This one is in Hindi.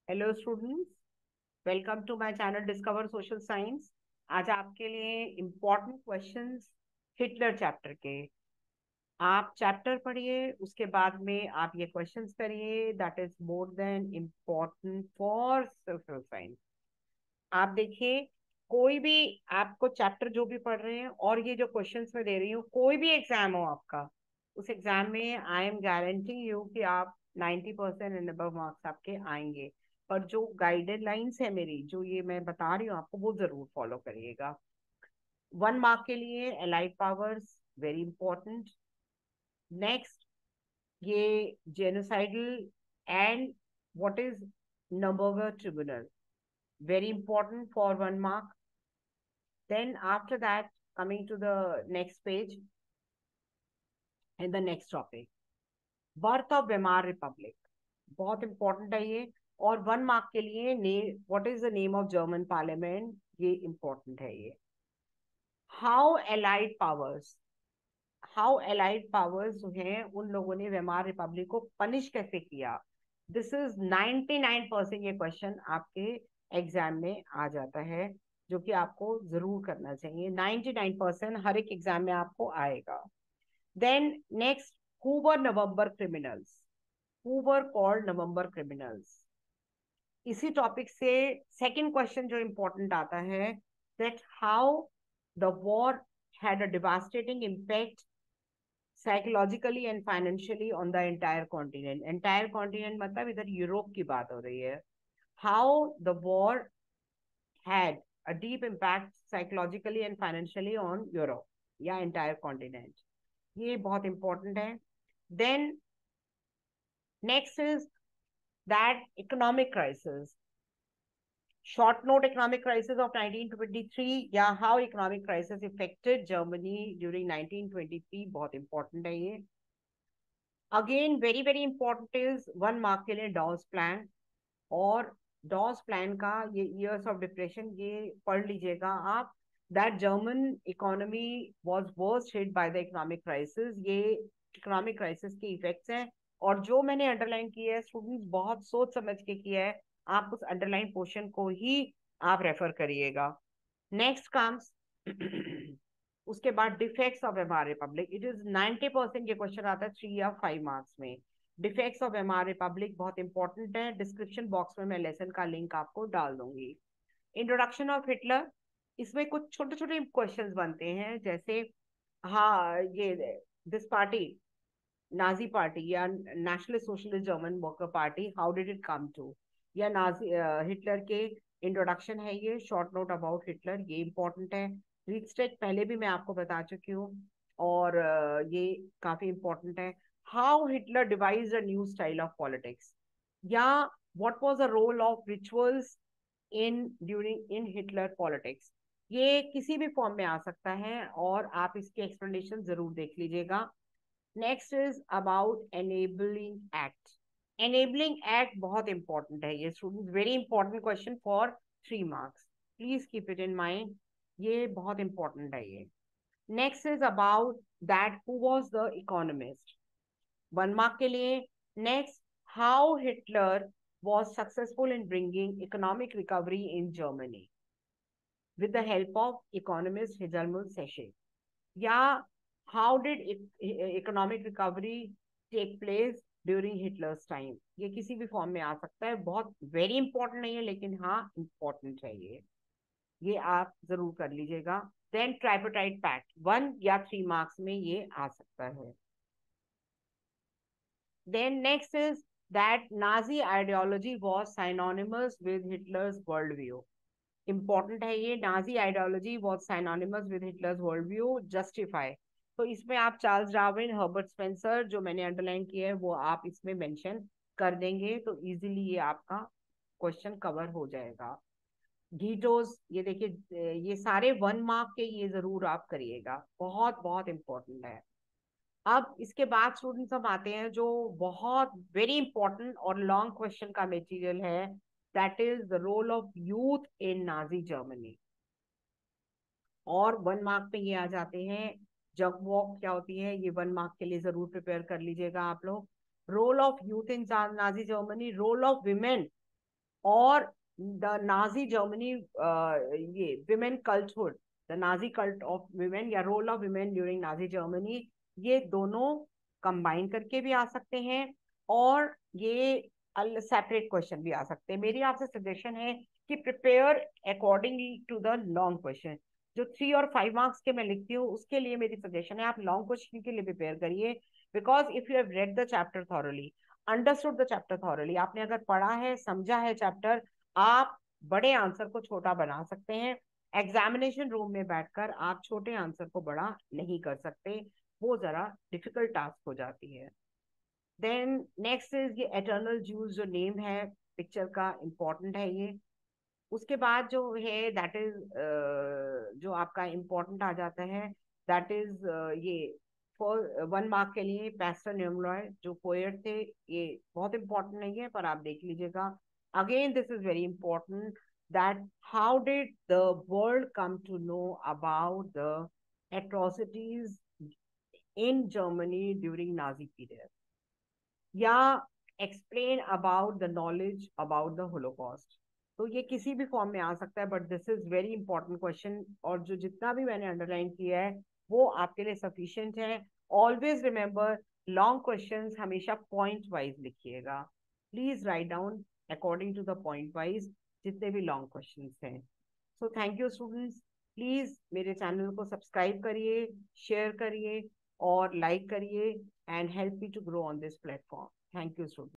Hello students, welcome to my channel discover social science. आज आपके लिए इम्पोर्टेंट क्वेश्चंस हिटलर चैप्टर के। आप चैप्टर पढ़िए, उसके बाद में आप ये क्वेश्चंस करिए। That is more than important for social science. आप देखिए, कोई भी आपको चैप्टर जो भी पढ़ रहे हैं और ये जो क्वेश्चंस मैं दे रही हूँ, कोई भी एग्जाम हो आपका, उस एग्जाम में आई एम गारंटिंग यू कि आप 90% एंड अबव मार्क्स आपके आएंगे। पर जो गाइडलाइंस है मेरी, जो ये मैं बता रही हूँ आपको, वो जरूर फॉलो करिएगा। 1 मार्क के लिए allied powers very important. Next, ये genocidal and what is Nuremberg tribunal, very important for 1 mark. Then after that, coming to the next page in the next topic, birth of Weimar Republic, बहुत इंपॉर्टेंट है ये। और 1 मार्क के लिए what is the name of German parliament, ये इंपॉर्टेंट है ये। How allied powers, how allied powers जो हैं उन लोगों ने वेमार रिपब्लिक को पनिश कैसे किया। दिस इज 99% ये क्वेश्चन आपके एग्जाम में आ जाता है, जो कि आपको जरूर करना चाहिए। 99% हर एक एग्जाम में आपको आएगा। Then next, who were November criminals, who were called November criminals. इसी टॉपिक से सेकंड क्वेश्चन जो इंपॉर्टेंट आता है, that how the war had a devastating impact psychologically and financially on the entire continent. Entire continent मतलब इधर यूरोप की बात हो रही है। How the war had a deep impact psychologically and financially on Europe या एंटायर कॉन्टिनेंट, ये बहुत इंपॉर्टेंट है। Then next is that economic crisis, short note economic crisis of 1923 या how economic crisis affected Germany during 1923, बहुत important है ये। Again very very important is 1 mark के लिए डॉस प्लान। और डॉस प्लान का ये ईयर्स ऑफ डिप्रेशन ये पढ़ लीजिएगा आप। That German economy was worst hit by the economic crisis, ये इकोनॉमिक क्राइसिस के इफेक्ट्स हैं। और जो मैंने अंडरलाइन किया है स्टूडेंट्स, बहुत सोच समझ के किया है। आप उस अंडरलाइन पोर्शन को ही आप रेफर करिएगा। नेक्स्ट कम्स उसके बाद defects of MR Republic. It is 90% ये क्वेश्चन आता है 3 या 5 मार्क्स में। डिफेक्ट्स ऑफ एमआर रिपब्लिक बहुत इंपॉर्टेंट है। डिस्क्रिप्शन बॉक्स में मैं लेसन का लिंक आपको डाल दूंगी। इंट्रोडक्शन ऑफ हिटलर, इसमें कुछ छोटे छोटे क्वेश्चंस बनते हैं, जैसे हाँ ये दिस पार्टी, नाजी पार्टी या national socialist German worker party, how did it come to, या नाजी हिटलर के इंट्रोडक्शन है ये। शॉर्ट नोट अबाउट हिटलर, ये इंपॉर्टेंट है। रीस्टेट पहले भी मैं आपको बता चुकी हूँ, और ये काफी इंपॉर्टेंट है। How Hitler devise a new style of politics, या what was the role of rituals in during in Hitler politics. ये किसी भी फॉर्म में आ सकता है और आप इसकी एक्सप्लेनेशन जरूर देख लीजिएगा। Next is about enabling act. Enabling act बहुत इंपॉर्टेंट है ये student, very important question for 3 marks, please keep it in mind, ये बहुत इंपॉर्टेंट है ये। Next is about that who was the economist, 1 mark के लिए। Next, how Hitler was successful in bringing economic recovery in Germany with the help of economist Helmut Schmidt, या how did economic recovery take place during Hitler's time. ये किसी भी फॉर्म में आ सकता है, बहुत वेरी इंपॉर्टेंट नहीं है लेकिन हाँ इंपॉर्टेंट है ये आप जरूर कर लीजिएगा। देन ट्राइपोटाइट पैक्ट 1 या 3 मार्क्स में ये आ सकता है। Then next is that Nazi ideology was synonymous with Hitler's world view, important है ये। Nazi ideology was synonymous with Hitler's world view, justify. तो इसमें आप चार्ल्स डार्विन, हर्बर्ट स्पेंसर जो मैंने अंडरलाइन किया है वो आप इसमें मेंशन कर देंगे, तो इजीली ये आपका क्वेश्चन कवर हो जाएगा। गीटोस, ये देखिए, ये सारे 1 मार्क के, ये जरूर आप करिएगा, बहुत बहुत इंपॉर्टेंट है। अब इसके बाद स्टूडेंट्स हम आते हैं जो बहुत वेरी इंपॉर्टेंट और लॉन्ग क्वेश्चन का मटेरियल है, that is the role of youth in Nazi Germany. और 1 मार्क पे ये आ जाते हैं। जग वॉक क्या होती है, ये 1 मार्क के लिए जरूर प्रिपेयर कर लीजिएगा आप लोग। Role of youth in Nazi Germany, role of women और द नाजी जर्मनी, ये women culthood, the Nazi cult of women या role of women during Nazi Germany, ये दोनों कंबाइन करके भी आ सकते हैं, और ये सेपरेट क्वेश्चन भी आ सकते हैं। मेरी आपसे सजेशन है कि prepare accordingly to the long question. जो 3 और 5 मार्क्स के मैं लिखती हूँ उसके लिए मेरी सजेशन है आप लॉन्ग क्वेश्चन के लिए प्रिपेयर करिए, because if you have read the chapter thoroughly, understood the chapter thoroughly, आपने अगर पढ़ा है, समझा है चैप्टर, आप बड़े आंसर को छोटा बना सकते हैं। एग्जामिनेशन रूम में बैठकर आप छोटे आंसर को बड़ा नहीं कर सकते, वो जरा डिफिकल्ट टास्क हो जाती है। देन नेक्स्ट इज ये एटर्नल ज्यूस, जो नेम है पिक्चर का, इम्पोर्टेंट है ये। उसके बाद जो है दैट इज, जो आपका इम्पोर्टेंट आ जाता है, दैट इज ये फॉर 1 मार्क के लिए पैस्टर न्यूमलॉय जो पोएट थे, ये बहुत इंपॉर्टेंट नहीं है पर आप देख लीजिएगा। Again this is very important, that how did the world come to know about the atrocities in Germany during Nazi period, या explain about the knowledge about the holocaust. तो ये किसी भी फॉर्म में आ सकता है, but this is very important question, और जो जितना भी मैंने अंडरलाइन किया है वो आपके लिए सफिशिएंट है। ऑलवेज रिमेंबर, लॉन्ग क्वेश्चंस हमेशा पॉइंट वाइज लिखिएगा, please write down according to the point wise जितने भी लॉन्ग क्वेश्चंस हैं। So thank you students, please मेरे चैनल को सब्सक्राइब करिए, शेयर करिए और लाइक करिए, and help me to grow on this platform. Thank you, students.